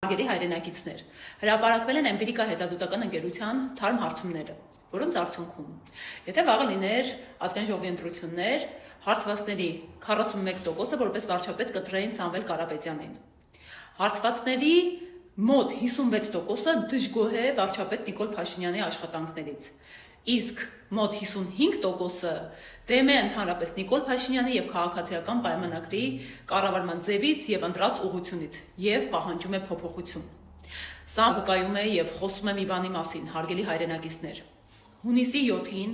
Հարգելի հայրենակիցներ, հրապարակվել են Էմպիրիկա հետազոտական ընկերության թարմ հարցումները, որոնց արդյունքում, եթե վաղը լիներ ազգային ժողովի ընտրություններ, հարցվածների 41%-ը որպես վարչապետ կտրեին Սամվել Կարապետյանին։ Հարցվածների մոտ 56%-ը դժգոհ է վարչապետ Նիկոլ Փաշինյանի աշխատանքներից, իսկ մոտ 55%-ը դեմ է ընդհանրապես Նիկոլ Փաշինյանի և քաղաքացիական պայմանագրի կառավարման ձևից և ընտրած ուղղությունից և պահանջում է փոփոխություն։ Սա վկայում է և խոսում է մի բանի մասին, հարգելի հայրենակիցներ։ Հունիսի 7-ին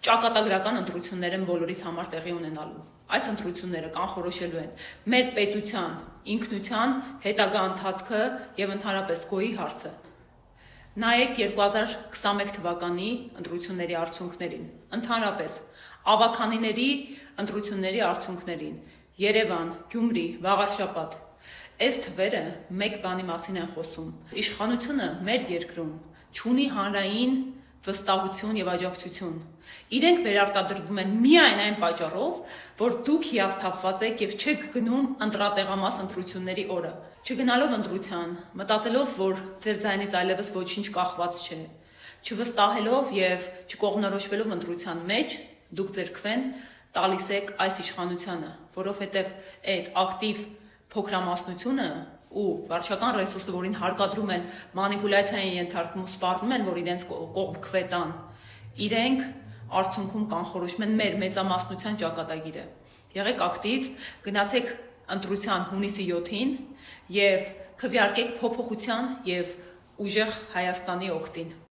ճակատագրական ընտրություններ են բոլորիս համար տեղի ունենալու։ Այս ընտրությունները կանխորոշելու են մեր պետության ինքնության հետագա ընթացքը և ընդհանրապես գոյի հարցը։ Նայեք 2021 թվականի ընտրությունների արդյունքներին, ընդհանրապես ավագանիների ընտրությունների արդյունքներին, Երևան, Գյումրի, Վաղարշապատ։ Այս թվերը մեկ բանի մասին են խոսում։ Իշխանությունը մեր երկրում չունի հանրային վստահություն և աջակցություն։ Իրենք վերարտադրվում են միայն այն պատճառով, որ դուք հիասթափված եք և չեք գնում ընտրատեղամաս ընտրությունների օրը։ Չգնալով ընտրության, մտածելով, որ ձեր ձայնից այլևս ոչինչ կախված չէ, չվստահելով և չկողմնորոշվելով ընտրության մեջ, դուք ձեր քվեն տալիս եք այս իշխանությանը, որովհետև այդ ակտիվ փոքրամասնությունը ու վարչական ռեսուրսը, որին հարկադրում են մանիպուլյացիայի են ենթարկվում ու սպառնում են, որ իրենց կողմ քվե տան, իրենք արդյունքում կանխորոշում են մեր մեծամասնության ճակատագիրը։ Եղեք ակտիվ, գնացեք ընտրության հունիսի 7-ին և քվեարկեք փոփոխության և ուժեղ Հայաստանի օգտին։